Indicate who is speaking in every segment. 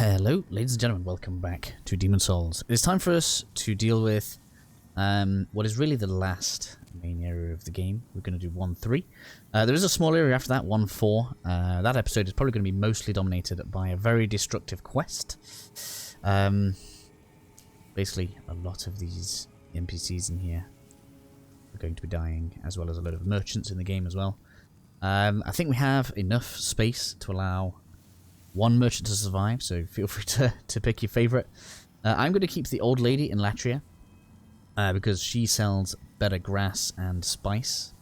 Speaker 1: Hello, ladies and gentlemen, welcome back to Demons Souls. It's time for us to deal with what is really the last main area of the game. We're going to do 1-3. There is a small area after that, 1-4. That episode is probably going to be mostly dominated by a very destructive quest. Basically, a lot of these NPCs in here are going to be dying, as well as a load of merchants in the game as well. I think we have enough space to allow one merchant to survive, so feel free to pick your favourite. I'm going to keep the old lady in Latria, because she sells better grass and spice.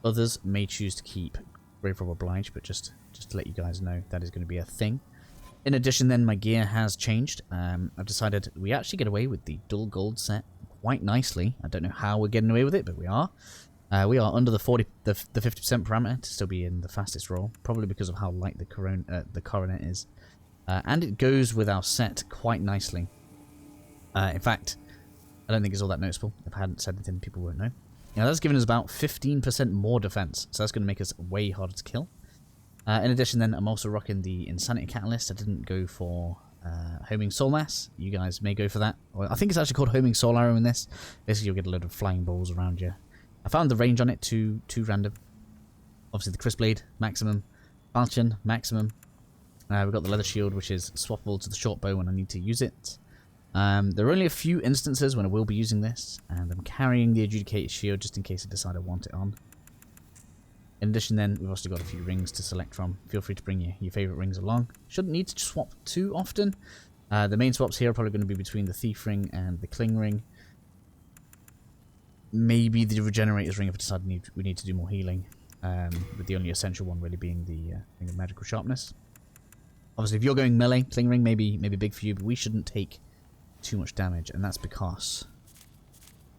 Speaker 1: Others may choose to keep Brave or Oblige, but just to let you guys know, that is going to be a thing. In addition then, my gear has changed. I've decided we actually get away with the dull gold set quite nicely. I don't know how we're getting away with it, but we are. We are under the 50% parameter to still be in the fastest roll, probably because of how light the coronet is. And it goes with our set quite nicely. In fact, I don't think it's all that noticeable. If I hadn't said anything, people won't know. Now, that's given us about 15% more defense, so that's going to make us way harder to kill. In addition, then, I'm also rocking the Insanity Catalyst. I didn't go for Homing Soul Mass. You guys may go for that. Well, I think it's actually called Homing Soul Arrow in this. Basically, you'll get a load of flying balls around you. I found the range on it too random. Obviously, the Crisp Blade, maximum. Falchion, maximum. We've got the Leather Shield, which is swappable to the short bow when I need to use it. There are only a few instances when I will be using this, and I'm carrying the Adjudicated Shield just in case I decide I want it on. In addition then, we've also got a few rings to select from. Feel free to bring your favourite rings along. Shouldn't need to swap too often. The main swaps here are probably going to be between the Thief Ring and the Cling Ring. Maybe the Regenerators Ring if I decide we need to do more healing. With the only essential one really being the Ring of Magical Sharpness. Obviously, if you're going melee, Cling Ring maybe big for you, but we shouldn't take too much damage, and that's because...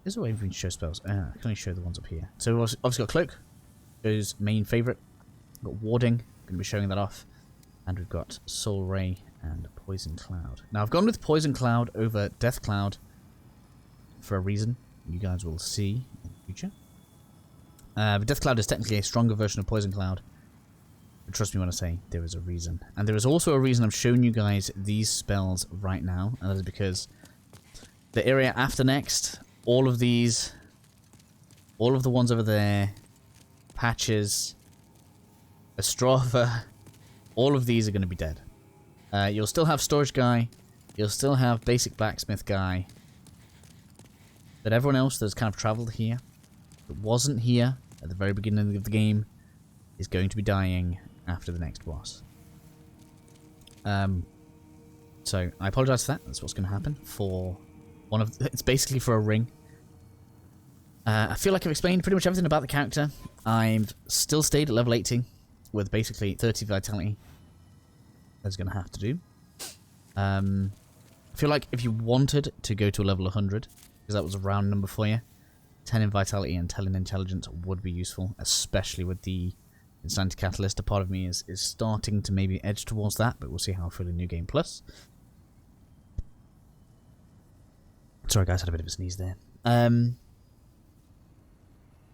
Speaker 1: There's a way we can show spells. I can only show the ones up here. So we've obviously got Cloak, goes main favourite. We've got Warding, going to be showing that off. And we've got Soul Ray and Poison Cloud. Now, I've gone with Poison Cloud over Death Cloud for a reason. You guys will see in the future. But Death Cloud is technically a stronger version of Poison Cloud. But trust me when I say there is a reason. And there is also a reason I'm showing you guys these spells right now. And that is because the area after next, all of the ones over there, Patches, Ostrava, all of these are going to be dead. You'll still have Storage Guy. You'll still have Basic Blacksmith Guy. But everyone else that's kind of travelled here, that wasn't here at the very beginning of the game, is going to be dying after the next boss. So I apologise for that. That's what's going to happen for one of. It's basically for a ring. I feel like I've explained pretty much everything about the character. I've still stayed at level 80 with basically 30 vitality. That's going to have to do. I feel like if you wanted to go to a level 100. Because that was a round number for you. 10 in Vitality and 10 in Intelligence would be useful, especially with the Insanity Catalyst. A part of me is starting to maybe edge towards that, but we'll see how I feel in New Game Plus. Sorry guys, I had a bit of a sneeze there. And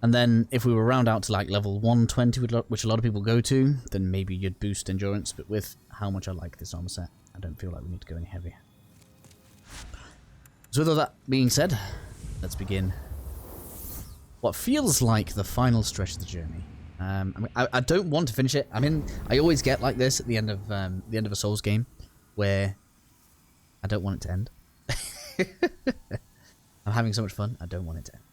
Speaker 1: then if we were round out to like level 120, which a lot of people go to, then maybe you'd boost Endurance, but with how much I like this armor set, I don't feel like we need to go any heavier. So with all that being said, let's begin what feels like the final stretch of the journey. I mean, I don't want to finish it. I mean, I always get like this at the end of a Souls game, where I don't want it to end. I'm having so much fun, I don't want it to end.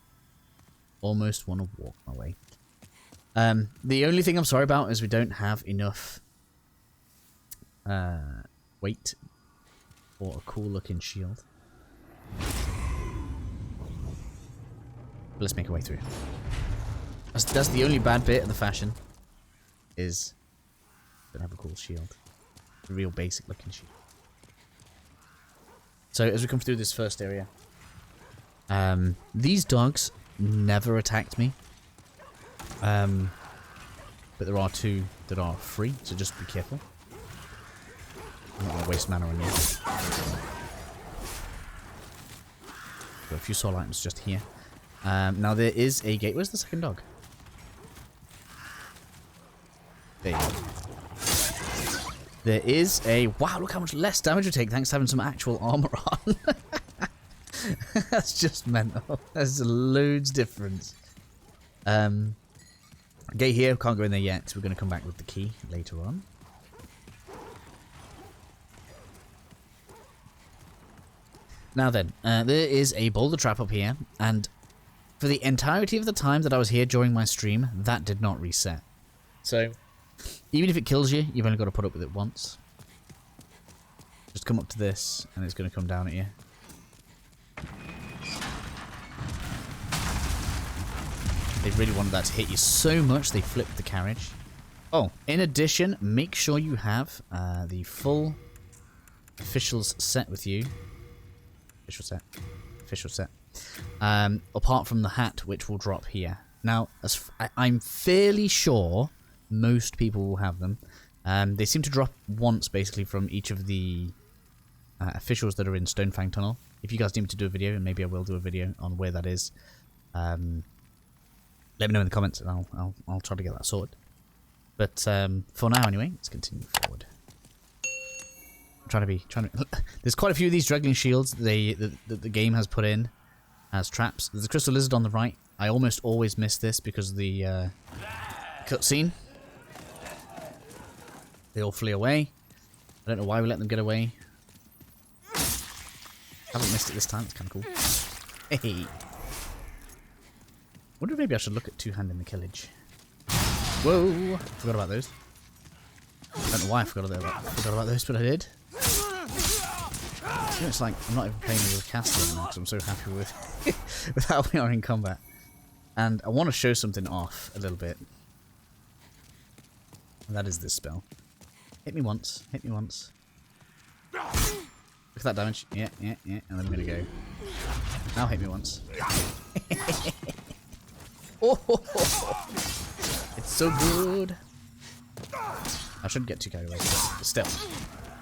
Speaker 1: Almost want to walk my way. The only thing I'm sorry about is we don't have enough weight for a cool looking shield. Let's make our way through. That's the only bad bit of the fashion. Is don't have a cool shield. A real basic looking shield. So as we come through this first area, these dogs never attacked me. But there are two that are free, so just be careful. I'm not gonna waste mana on you. Got a few soul items just here. Now there is a gate. Where's the second dog? There you go. There is a... Wow, look how much less damage we take thanks to having some actual armor on. That's just mental. There's loads difference. Gate here, can't go in there yet. We're going to come back with the key later on. Now then, there is a boulder trap up here, and for the entirety of the time that I was here during my stream, that did not reset. So, even if it kills you, you've only got to put up with it once. Just come up to this, and it's going to come down at you. They really wanted that to hit you so much, they flipped the carriage. Oh, in addition, make sure you have the full officials set with you. Official set. Apart from the hat, which will drop here. Now, I'm fairly sure most people will have them. They seem to drop once, basically, from each of the officials that are in Stonefang Tunnel. If you guys need me to do a video, and maybe I will do a video on where that is, let me know in the comments, and I'll try to get that sorted. But for now, anyway, let's continue forward. I'm trying to. There's quite a few of these Draggling Shields the game has put in as traps. There's a Crystal Lizard on the right. I almost always miss this because of the cutscene. They all flee away. I don't know why we let them get away. Haven't missed it this time. It's kind of cool. Hey. Wonder if maybe I should look at two-hand in the killage. Whoa! Forgot about those. I don't know why I forgot about those, but I did. You know, it's like I'm not even playing with casting now because I'm so happy with how we are in combat. And I want to show something off a little bit. And that is this spell. Hit me once. Hit me once. Look at that damage. Yeah. And then I'm going to go. Now hit me once. Oh, it's so good. I shouldn't get too carried away, but still.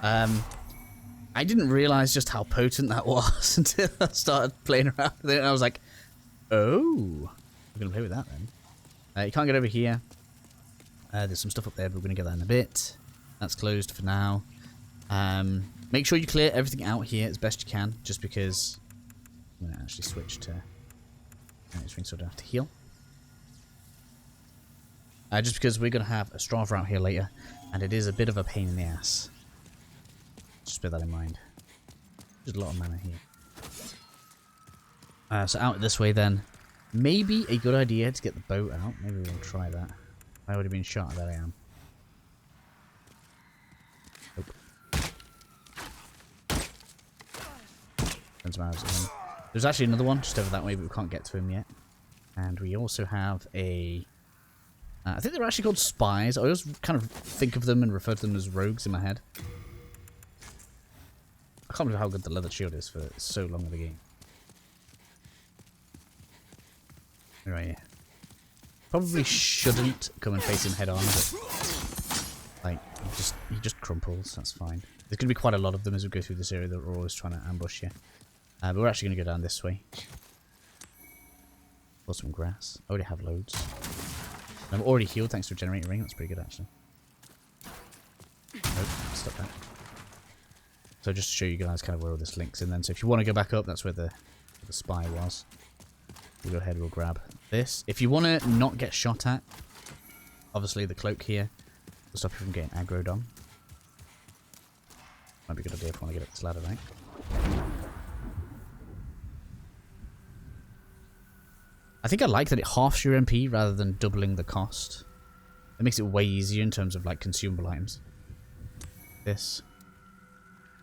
Speaker 1: I didn't realize just how potent that was until I started playing around with it, and I was like, oh, we're going to play with that then. You can't get over here. There's some stuff up there, but we're going to get that in a bit. That's closed for now. Make sure you clear everything out here as best you can, just because I'm going to actually switch to... so I don't have to heal. Just because we're going to have Ostrava out here later, and it is a bit of a pain in the ass. Just bear that in mind. There's a lot of mana here. So out this way then. Maybe a good idea to get the boat out. Maybe we'll try that. I would have been shot. There I am. Nope. There's actually another one just over that way, but we can't get to him yet. And we also have a... I think they're actually called spies. I always kind of think of them and refer to them as rogues in my head. I can't believe how good the leather shield is for so long of a game. Right here. Probably shouldn't come and face him head on, but like he just crumples. That's fine. There's going to be quite a lot of them as we go through this area that we're always trying to ambush you. But we're actually going to go down this way. For some grass. I already have loads. And I'm already healed thanks to a generator ring. That's pretty good actually. Nope, stop that. So just to show you guys kind of where all this links in then. So if you want to go back up, that's where the spy was. We'll go ahead, we'll grab this. If you want to not get shot at, obviously the cloak here will stop you from getting aggroed on. Might be a good idea if you want to get up this ladder, right? I think I like that it halves your MP rather than doubling the cost. It makes it way easier in terms of like consumable items. This.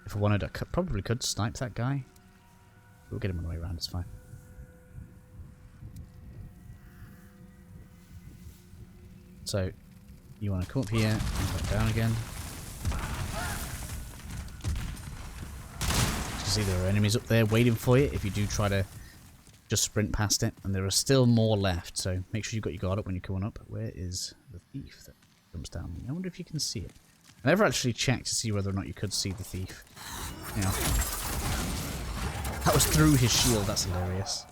Speaker 1: If I wanted, I probably could snipe that guy. We'll get him on the way around, it's fine. So, you want to come up here and back down again. You see there are enemies up there waiting for you if you do try to just sprint past it. And there are still more left, so make sure you've got your guard up when you're coming up. Where is the thief that comes down? I wonder if you can see it. I never actually checked to see whether or not you could see the thief. Yeah. That was through his shield, that's hilarious.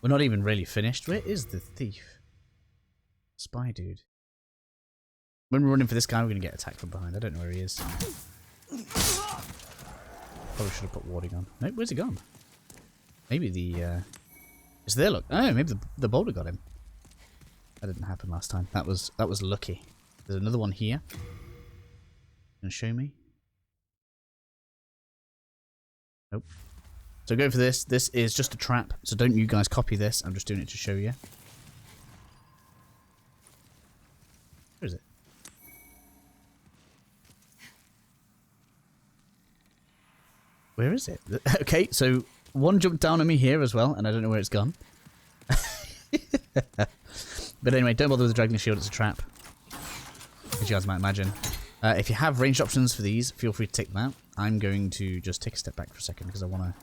Speaker 1: We're not even really finished. Where is the thief? Spy dude. When we're running for this guy, we're going to get attacked from behind. I don't know where he is. Probably should have put warding on. Nope, where's he gone? Maybe the... It's there, look. Oh, maybe the boulder got him. That didn't happen last time. That was lucky. There's another one here. Gonna show me? Nope. So go for this. This is just a trap, so don't you guys copy this. I'm just doing it to show you. Where is it? Where is it? Okay, so one jumped down on me here as well, and I don't know where it's gone. But anyway, don't bother with the Dragon Shield, it's a trap. As you guys might imagine. If you have ranged options for these, feel free to take them out. I'm going to just take a step back for a second because I want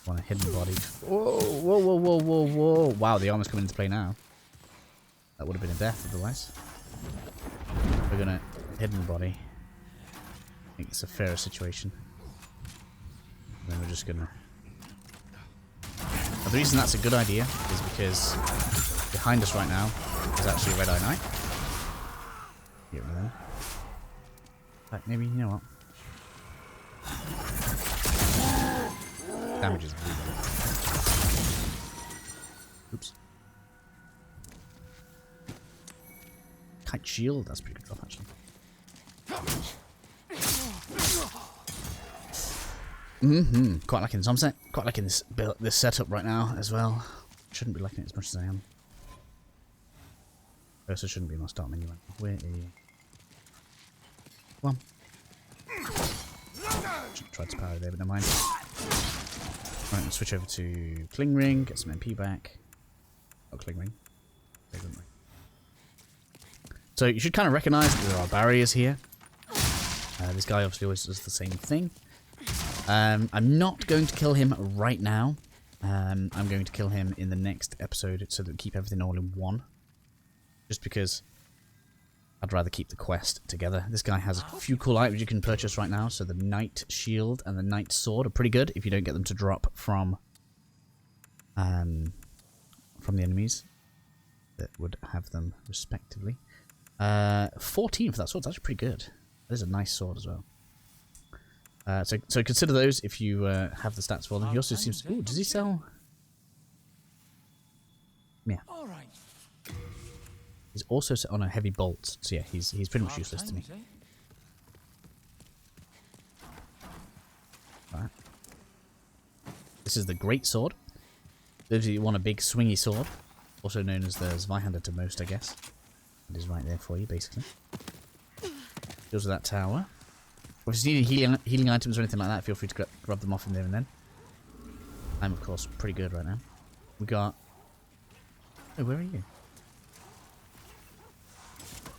Speaker 1: a hidden body. Whoa, whoa, whoa, whoa, whoa, whoa. Wow, the armor's coming into play now. That would have been a death otherwise. We're gonna hidden body. I think it's a fairer situation. And then we're just gonna... Now, the reason that's a good idea is because behind us right now is actually a Red Eye Knight. Get rid of them. In fact, maybe, you know what? Damage is really good. Oops. Kite shield, that's pretty good drop actually. Quite liking this armset. Quite liking this setup right now as well. Shouldn't be liking it as much as I am. First, I shouldn't be in my start menu. Where are you? Come on. Should have tried to power there, but never mind. Right, we'll switch over to Cling Ring, get some MP back. Oh, Cling Ring. So you should kind of recognise that there are barriers here. This guy obviously always does the same thing. I'm not going to kill him right now. I'm going to kill him in the next episode so that we keep everything all in one. Just because I'd rather keep the quest together. This guy has a few cool items you can purchase right now. So the Knight Shield and the Knight Sword are pretty good if you don't get them to drop from the enemies that would have them respectively. 14 for that sword. That's actually pretty good. That is a nice sword as well. So consider those if you have the stats for them. He also seems to... Ooh, does he sell... Yeah. He's also set on a heavy bolt. So yeah, he's pretty much useless to me. Alright. This is the Great Sword. Those of you who want a big swingy sword, also known as the Zweihander to most, I guess. It is right there for you, basically. Goes with that tower. If you need healing items or anything like that, feel free to grab them off in there and then. I'm, of course, pretty good right now. We got... Oh, where are you?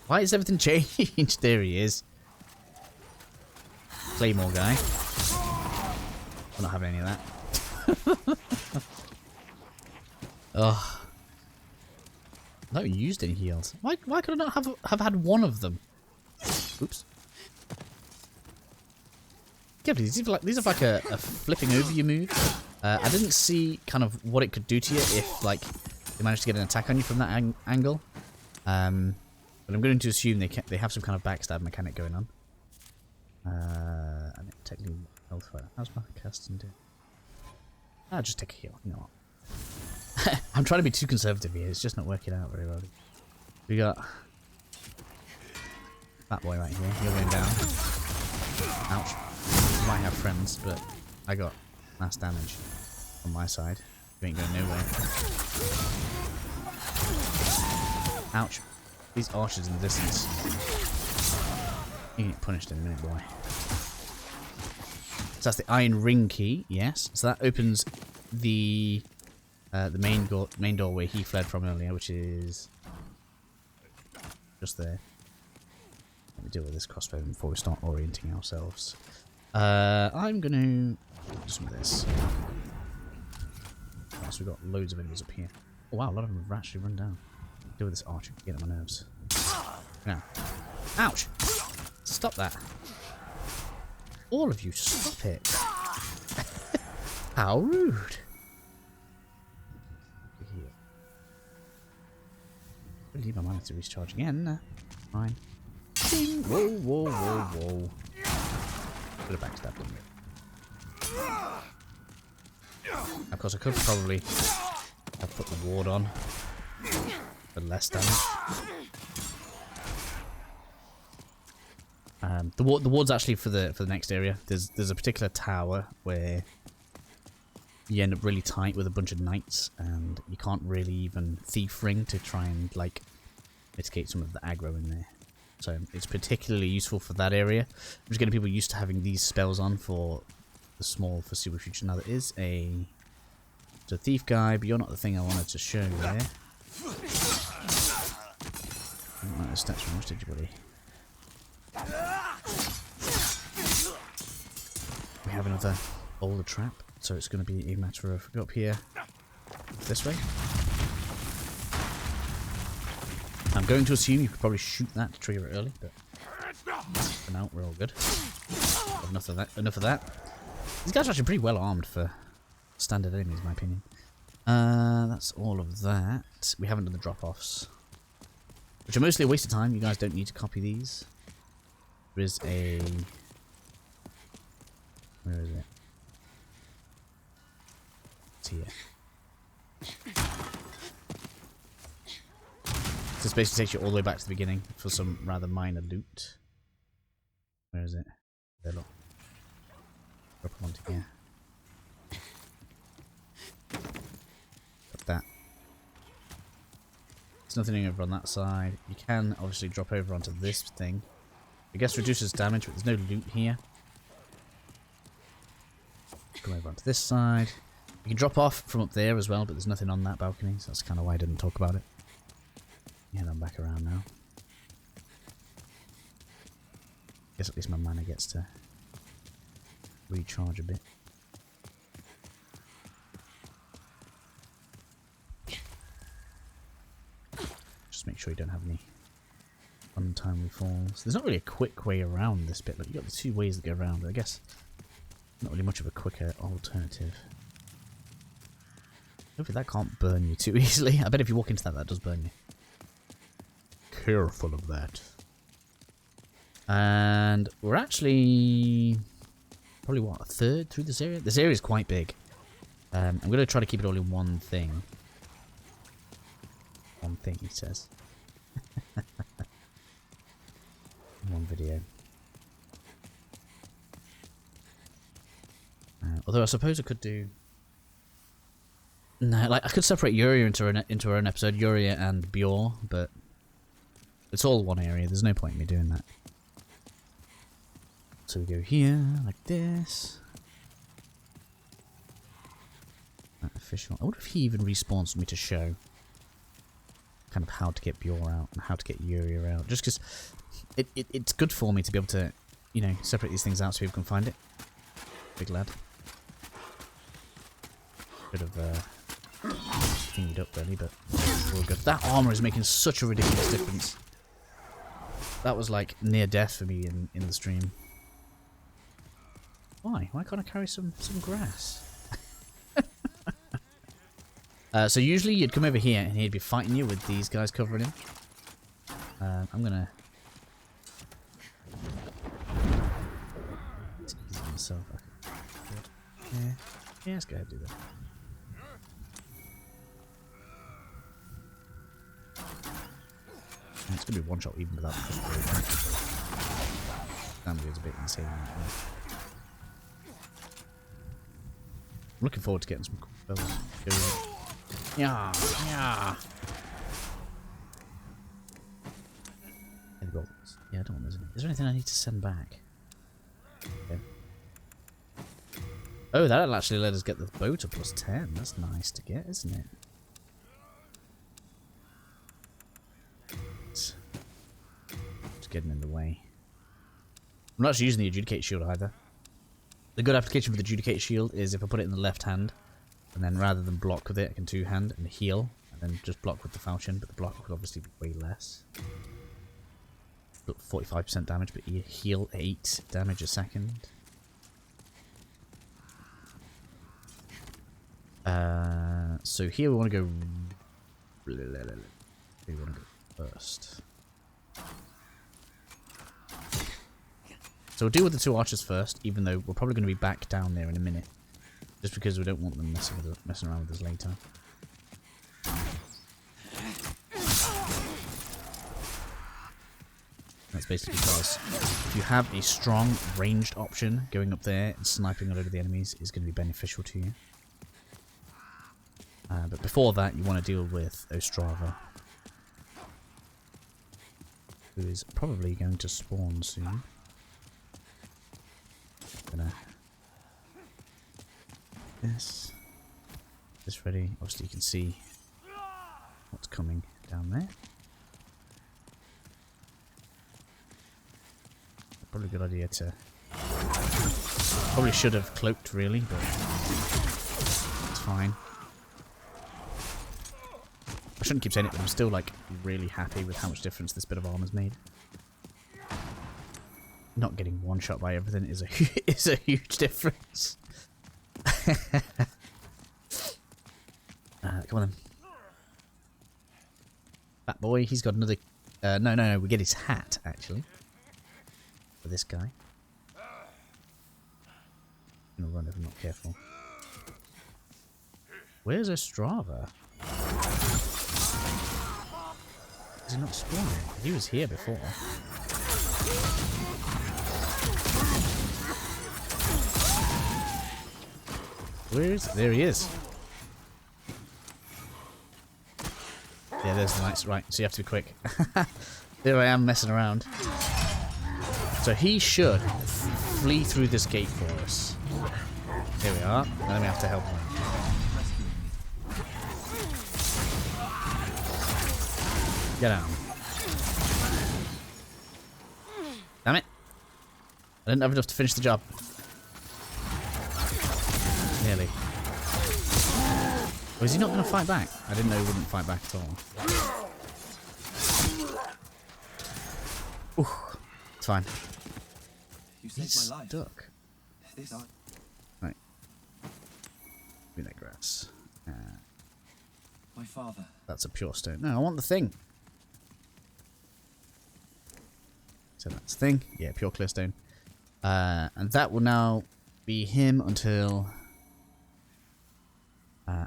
Speaker 1: Why has everything changed? There he is. Claymore guy. I'm not having any of that. Ugh. I've not used any heals. Why could I not have had one of them? Oops. Yeah, these are like a flipping over you move. I didn't see kind of what it could do to you if like they managed to get an attack on you from that angle. But I'm going to assume they have some kind of backstab mechanic going on. And technically health fire. How's my casting do? I'll just take a heal. You know what? I'm trying to be too conservative here. It's just not working out very well. We got that boy right here. You're going down. Ouch. You might have friends, but I got mass damage on my side. You ain't going nowhere. Ouch. These archers in the distance. You get punished in a minute, boy. So that's the iron ring key, yes. So that opens the main door where he fled from earlier, which is just there. Let me deal with this crossbow before we start orienting ourselves. I'm going to do some of this. Oh, so we've got loads of enemies up here. Oh wow, a lot of them have actually run down. Deal with this archer, get on my nerves. Now. Ouch! Stop that. All of you, stop it. How rude. I need my mana to recharge again. Fine. shooting! Whoa, whoa, whoa, whoa. Could have backstabbed him. Of course, I could probably have put the ward on for less damage. The ward's actually for the next area. There's a particular tower where you end up really tight with a bunch of knights, and you can't really even thief ring to try and like mitigate some of the aggro in there. So it's particularly useful for that area. I'm just getting people used to having these spells on for the small foreseeable future. Now there is a thief guy, but you're not the thing I wanted to show you there. I don't like the stats from much, did you, buddy? We have another boulder trap, so it's going to be a matter of go up here this way. I'm going to assume you could probably shoot that to trigger it early, but for now we're all good. Enough of that. Enough of that. These guys are actually pretty well armed for standard enemies, in my opinion. That's all of that. We haven't done the drop-offs, which are mostly a waste of time. You guys don't need to copy these. There is a... Where is it? It's here. This basically takes you all the way back to the beginning for some rather minor loot. Where is it? There, look. Drop them onto here. Got that. There's nothing over on that side. You can obviously drop over onto this thing. I guess reduces damage, but there's no loot here. Come over onto this side. You can drop off from up there as well, but there's nothing on that balcony, so that's kind of why I didn't talk about it. Yeah, I'm back around now. Guess at least my mana gets to recharge a bit. Just make sure you don't have any untimely falls. There's not really a quick way around this bit. Look, you've got the two ways that go around, but I guess not really much of a quicker alternative. Hopefully that can't burn you too easily. I bet if you walk into that, that does burn you. Careful of that. And we're actually probably, what, a third through this area? This area is quite big. I'm going to try to keep it all in one thing. One thing, he says. One video. Although I suppose I could do... No, like I could separate Yuria into her own episode, Yuria and Bjor, but it's all one area. There's no point in me doing that. So we go here, like this. Official. I wonder if he even respawns me to show kind of how to get Bjor out and how to get Yuria out. Just because it's good for me to be able to, you know, separate these things out so people can find it. Big lad. Bit of thingied up really, but we're all good. That armor is making such a ridiculous difference. That was like near death for me in the stream. Why? Why can't I carry some grass? So usually you'd come over here and he'd be fighting you with these guys covering him. I'm gonna ease myself. Yeah, let's go ahead and do that. And it's gonna be one shot even without the damage is a bit insane. I'm looking forward to getting some cool spells. Yeah, yeah. Any bolts? Yeah, I don't want those. Is there anything I need to send back? Okay. Oh, that'll actually let us get the bow to +10. That's nice to get, isn't it? It's getting in the way. I'm not actually using the Adjudicate Shield either. The good application for the Adjudicate Shield is if I put it in the left hand, and then rather than block with it, I can two-hand and heal, and then just block with the falchion, but the block would obviously be way less. 45% damage, but you heal 8 damage a second. So here we want to go... We want to go first. So we'll deal with the 2 archers first, even though we're probably going to be back down there in a minute. Just because we don't want them messing around with us later. That's basically because if you have a strong ranged option, going up there and sniping a load of the enemies is going to be beneficial to you. But before that, you want to deal with Ostrava, who is probably going to spawn soon. Gonna this ready. Obviously, you can see what's coming down there. Probably a good idea to. Probably should have cloaked, really, but it's fine. I shouldn't keep saying it, but I'm still like really happy with how much difference this bit of armor's made. Not getting one shot by everything is a huge difference. Come on then. That boy, he's got another. No, we get his hat actually. For this guy. I'm gonna run if I'm not careful. Where's Ostrava? Is he not spawning? He was here before. There he is. Yeah, there's the knights. Right, so you have to be quick. There I am messing around. So he should flee through this gate for us. Here we are. And then we have to help him. Get down. Damn it. I didn't have enough to finish the job. Nearly. Oh, is he not going to fight back? I didn't know he wouldn't fight back at all. Ooh, it's fine. He's my life. Stuck. Right. Give me that grass.
Speaker 2: My father.
Speaker 1: That's a pure stone. No, I want the thing. So that's the thing. Yeah, pure clear stone. And that will now be him until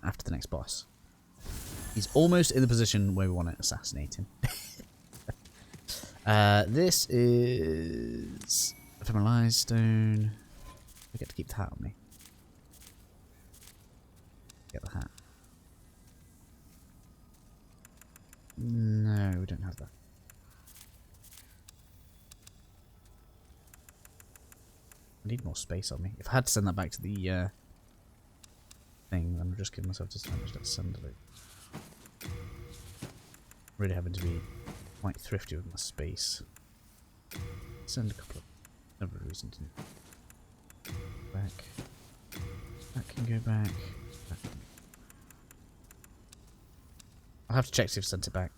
Speaker 1: after the next boss. He's almost in the position where we want to assassinate him. This is ephemeralized stone. I get to keep the hat on me. Get the hat. No, we don't have that. I need more space on me. If I had to send that back to the thing, then I'm just giving myself disadvantage. Let's send it. Really having to be quite thrifty with my space. Send a couple of. No reason to. Back. That can go back. That can. I'll have to check see if I sent it back.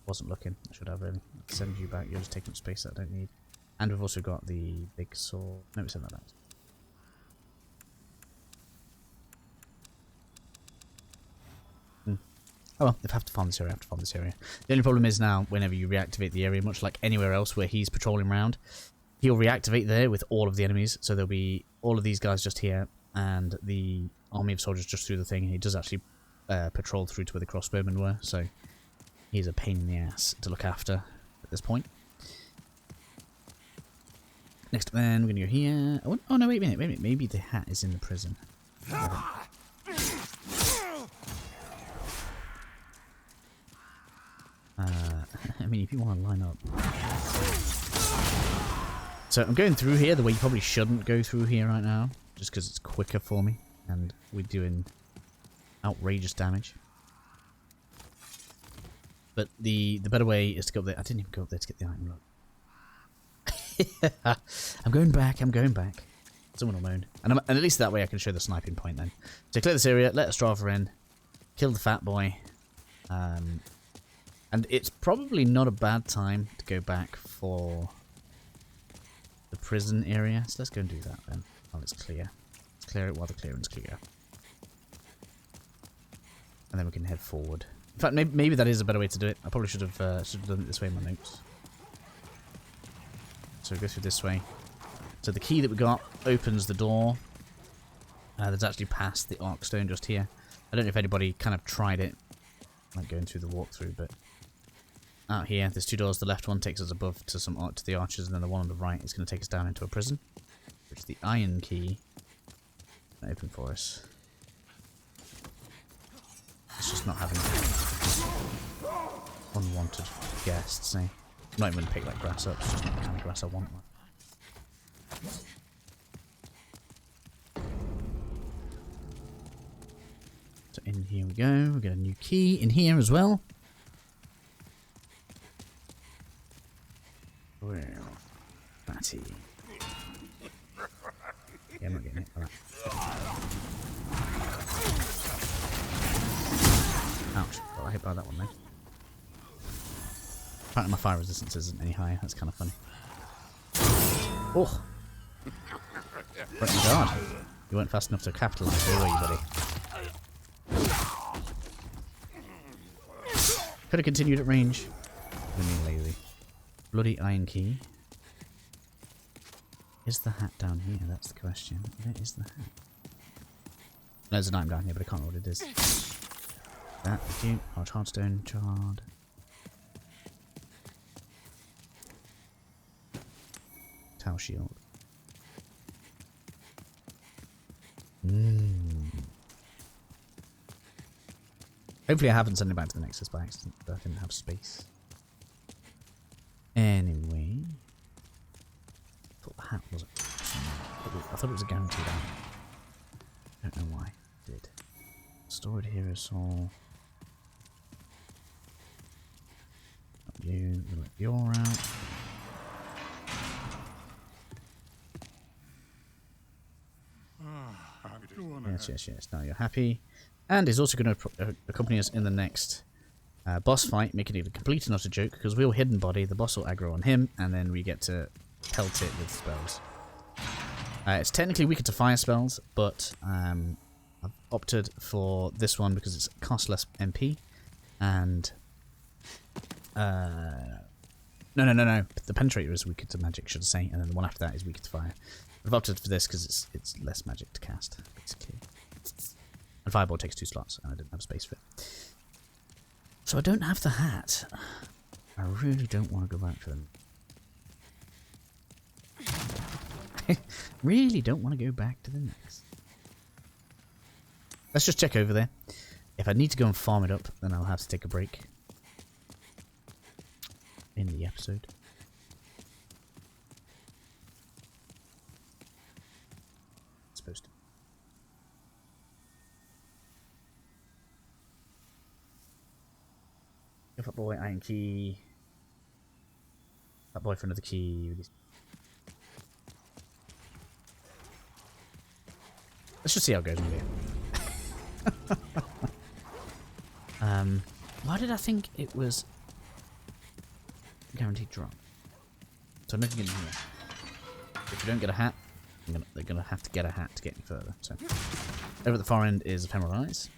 Speaker 1: Wasn't looking. I should have really. I'll send you back. You're just taking up space that I don't need. And we've also got the big sword. No, we sent that back. Oh well, if I have to farm this area, I have to farm this area. The only problem is now, whenever you reactivate the area, much like anywhere else where he's patrolling around, he'll reactivate there with all of the enemies. So there'll be all of these guys just here, and the army of soldiers just through the thing. He does actually patrol through to where the crossbowmen were, so he's a pain in the ass to look after at this point. Next then, we're going to go here. Oh no, wait a minute. Maybe the hat is in the prison. I mean, if you want to line up. So I'm going through here the way you probably shouldn't go through here right now, just because it's quicker for me, and we're doing outrageous damage. But the better way is to go up there. I didn't even go up there to get the item. Look. I'm going back. Someone will moan. And at least that way I can show the sniping point then. So clear this area, let Ostrava in, kill the fat boy. And it's probably not a bad time to go back for the prison area. So let's go and do that then, while it's clear. Let's clear it while the clearance clear. And then we can head forward. In fact, maybe that is a better way to do it. I probably should have done it this way in my notes. So go through this way. So the key that we got opens the door. There's actually past the arc stone just here. I don't know if anybody kind of tried it, like going through the walkthrough, but out here, there's 2 doors. The left one takes us above to to the arches, and then the one on the right is going to take us down into a prison, which the iron key open for us. It's just not having unwanted guests, eh? I'm not even going to pick that grass up, it's just not the kind of grass I want. So in here we go, we get a new key in here as well. Well, fatty. Yeah, I'm not getting hit by that. Ouch, got hit by that one then. Apparently my fire resistance isn't any higher, that's kind of funny. Oh! Right in guard. You weren't fast enough to capitalise, were you, buddy? Could have continued at range. I'm lazy. Bloody iron key. Is the hat down here? That's the question. Where is the hat? There's an item down here, but I can't remember what it is. That, thank you. Large hardstone, charred. Tau shield. Hopefully I haven't sent it back to the Nexus by accident, but I didn't have space. Anyway. I thought the hat wasn't. I thought it was a guaranteed item. I don't know why it did. Stored hero soul. Not you. We'll let you're out. Yes. Now you're happy. And he's also going to accompany us in the next boss fight, making it a complete and utter joke, because we're hidden body, the boss will aggro on him, and then we get to pelt it with spells. It's technically weaker to fire spells, but I've opted for this one because it's cost less MP, and... No. The penetrator is weaker to magic, should I say, and then the one after that is weaker to fire. I've opted for this because it's less magic to cast, basically. And Fireball takes 2 slots, and I didn't have space for it. So I don't have the hat. I really don't want to go back to them. Really don't want to go back to the next. Let's just check over there. If I need to go and farm it up, then I'll have to take a break in the episode. It's supposed to. Fat boy, iron key. Fat boy for another key. Let's just see how it goes in here. Why did I think it was guaranteed drop? So I'm looking in here. If you don't get a hat, they're gonna have to get a hat to get any further. So over at the far end is Ephemeral Eyes.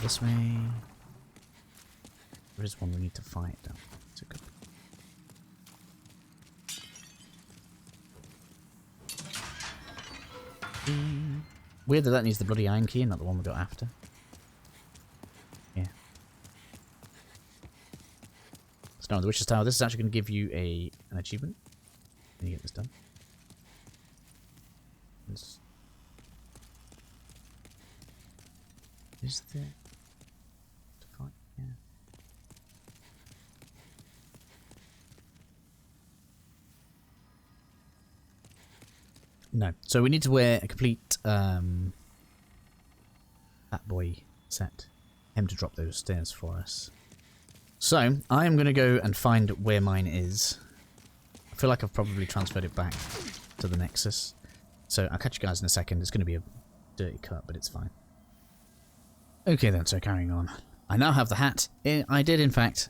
Speaker 1: This way. There is one we need to fight though. It's a good. Weird that needs the bloody iron key and not the one we got after. Yeah. So now the Witch's Tower. This is actually going to give you an achievement when you get this done. Is there? Yeah. No. So we need to wear a complete Fat Boy set. Him to drop those stairs for us. So I am going to go and find where mine is. I feel like I've probably transferred it back to the Nexus. So I'll catch you guys in a second. It's going to be a dirty cut, but it's fine. Okay then, so carrying on. I now have the hat. I did, in fact,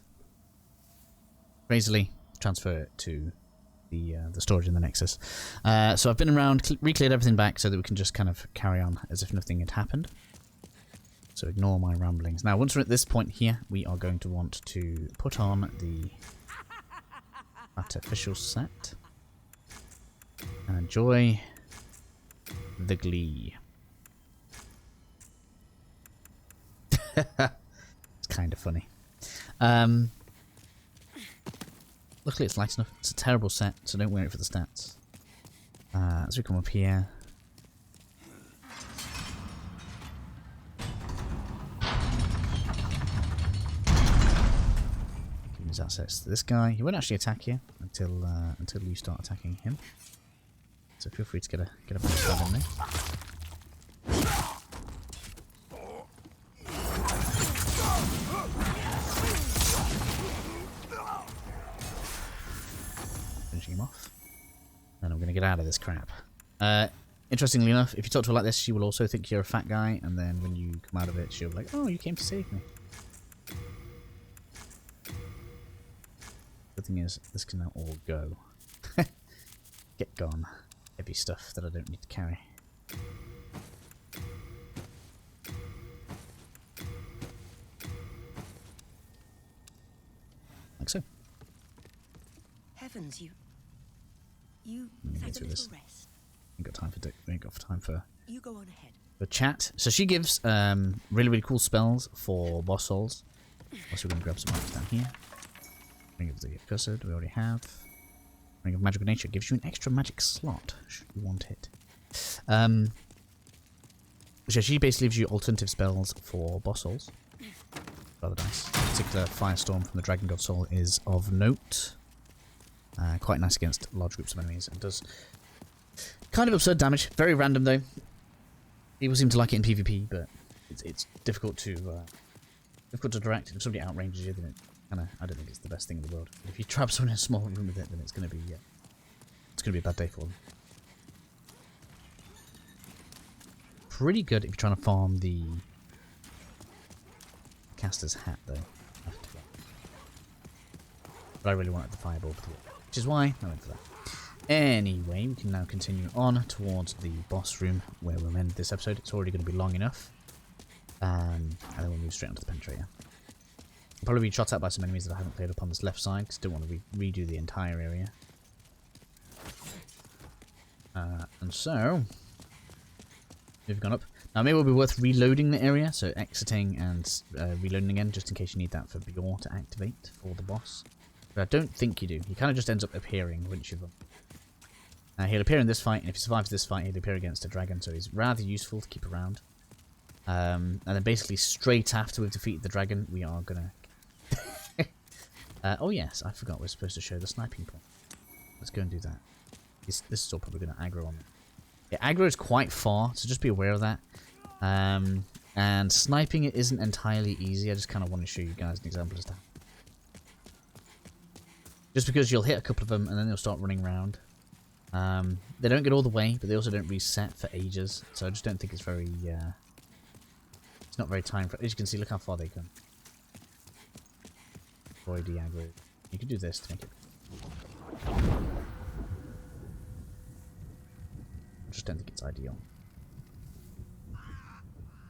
Speaker 1: crazily transfer it to the storage in the Nexus. So I've been around, re-cleared everything back so that we can just kind of carry on as if nothing had happened. So ignore my ramblings. Now, once we're at this point here, we are going to want to put on the artificial set and enjoy the glee. It's kind of funny. Luckily it's light enough. It's a terrible set, so don't wear it for the stats. As we come up here, give his access to this guy. He won't actually attack you until you start attacking him. So feel free to get a punch stab in there. Finishing him off. And I'm going to get out of this crap. Interestingly enough, if you talk to her like this, she will also think you're a fat guy, and then when you come out of it, she'll be like, oh, you came to save me. The thing is, this can now all go. Get gone. Heavy stuff that I don't need to carry. Like so.
Speaker 3: Heavens, you
Speaker 1: Get
Speaker 3: had a
Speaker 1: through
Speaker 3: little
Speaker 1: this.
Speaker 3: rest.
Speaker 1: Ain't got time for ain't got time for
Speaker 3: You go on ahead.
Speaker 1: the chat. So she gives really cool spells for boss souls. Also, we're going to grab some items down here. Ring of the Accursed, we already have. Ring of Magical Nature gives you an extra magic slot, should you want it. So she basically gives you alternative spells for boss souls. Rather nice. In particular, Firestorm from the Dragon God Soul is of note. Quite nice against large groups of enemies. It does kind of absurd damage. Very random though. People seem to like it in PvP, but it's difficult to direct. If somebody outranges you, then it I don't think it's the best thing in the world. If you trap someone in a small room with it, then it's gonna be a bad day for them. Pretty good if you're trying to farm the caster's hat though. But I really wanted the fireball for the which is why I went for that. Anyway, we can now continue on towards the boss room where we'll end this episode. It's already going to be long enough. And then we'll move straight onto the penetrator. I'll probably be shot at by some enemies that I haven't cleared up on this left side because I don't want to redo the entire area. And so, we've gone up. Now, maybe it will be worth reloading the area, so exiting and reloading again, just in case you need that for Bjorn to activate for the boss. But I don't think you do. He kind of just ends up appearing once you've... he'll appear in this fight, and if he survives this fight, he'll appear against a dragon, so he's rather useful to keep around. And then basically straight after we've defeated the dragon, we are gonna... oh yes, I forgot we're supposed to show the sniping point. Let's go and do that. This is all probably going to aggro on me. Yeah, aggro is quite far, so just be aware of that. And sniping it isn't entirely easy. I just kind of want to show you guys an example of that. Just because you'll hit a couple of them and then they'll start running around. They don't get all the way, but they also don't reset for ages. So I just don't think it's very... it's not very time... As you can see, look how far they come. Avoid the aggro. You could do this to make it... I just don't think it's ideal. I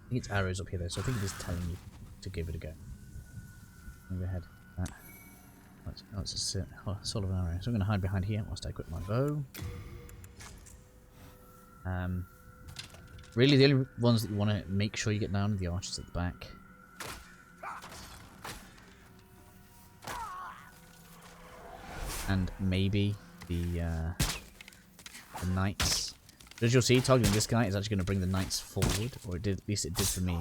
Speaker 1: think it's arrows up here though, so I think it is telling you to give it a go. Go ahead. That. Oh, it's a sort of an arrow. So I'm going to hide behind here whilst I equip my bow. Really, the only ones that you want to make sure you get down are the archers at the back. And maybe the knights. But as you'll see, targeting this guy is actually going to bring the knights forward, or it did. At least it did for me.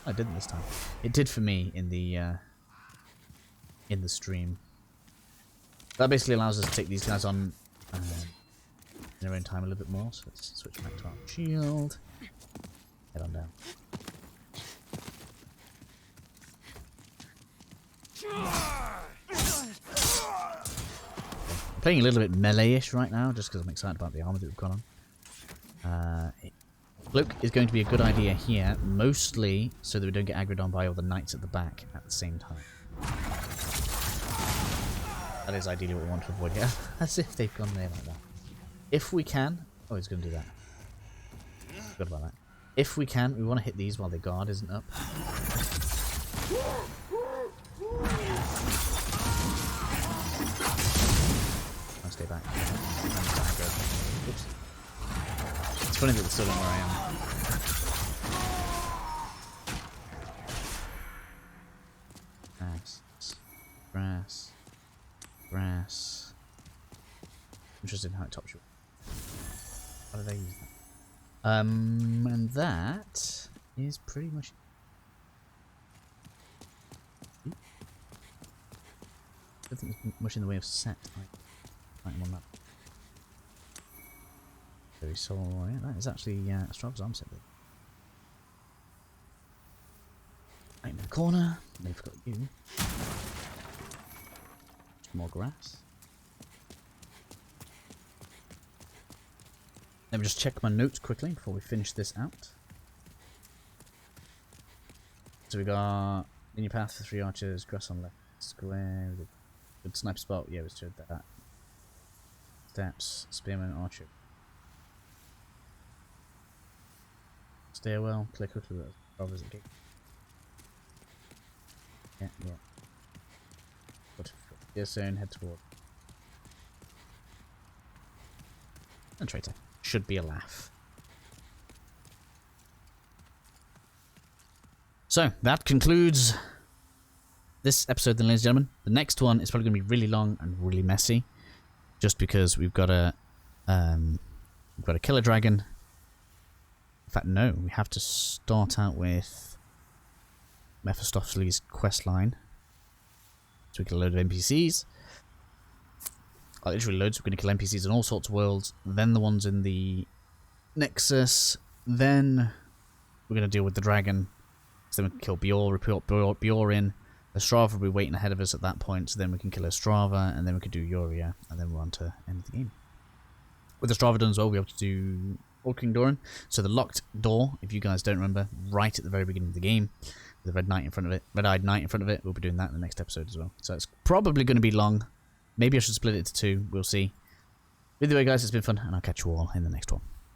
Speaker 1: Oh, it didn't this time. It did for me in the stream. That basically allows us to take these guys on in their own time a little bit more. So let's switch back to our shield. Head on down. I'm playing a little bit melee-ish right now, just because I'm excited about the armor that we've got on. Cloak is going to be a good idea here, mostly so that we don't get aggroed on by all the knights at the back at the same time. That is ideally what we want to avoid here. As if they've gone there like that. If we can... Oh, he's going to do that. Forgot about that. If we can, we want to hit these while the guard isn't up. I'll stay back. Oops. It's funny that they're still in where I am. Grass. Grass. Interested in how it tops you. How do they use that? And that is pretty much. I don't think there's much in the way of set. Like on that. So we saw. Yeah, that is actually Ostrava's arm set. Right in the corner. They've got you. More grass. Let me just check my notes quickly before we finish this out. So we got linear path for 3 archers, grass on left square, with a good sniper spot. Yeah, we showed that. Steps, spearman, archer. Stairwell, clear quickly with covers the gate. Yeah. Yes, soon head toward. And traitor. Should be a laugh. So, that concludes this episode then, ladies and gentlemen. The next one is probably going to be really long and really messy. Just because we've got a killer dragon. In fact, no, we have to start out with Mephistopheles' quest line. So we kill a load of NPCs. Literally loads. We're going to kill NPCs in all sorts of worlds. Then the ones in the Nexus. Then we're going to deal with the dragon. So then we can kill Bior in. Ostrava will be waiting ahead of us at that point. So then we can kill Ostrava. And then we can do Yuria. And then we're on to end the game. With Ostrava done as well, we'll be able to do Old King Doran. So the locked door, if you guys don't remember, right at the very beginning of the game. The red knight in front of it, red-eyed knight in front of it. We'll be doing that in the next episode as well. So it's probably going to be long. Maybe I should split it into 2. We'll see. Either way, guys, it's been fun, and I'll catch you all in the next one.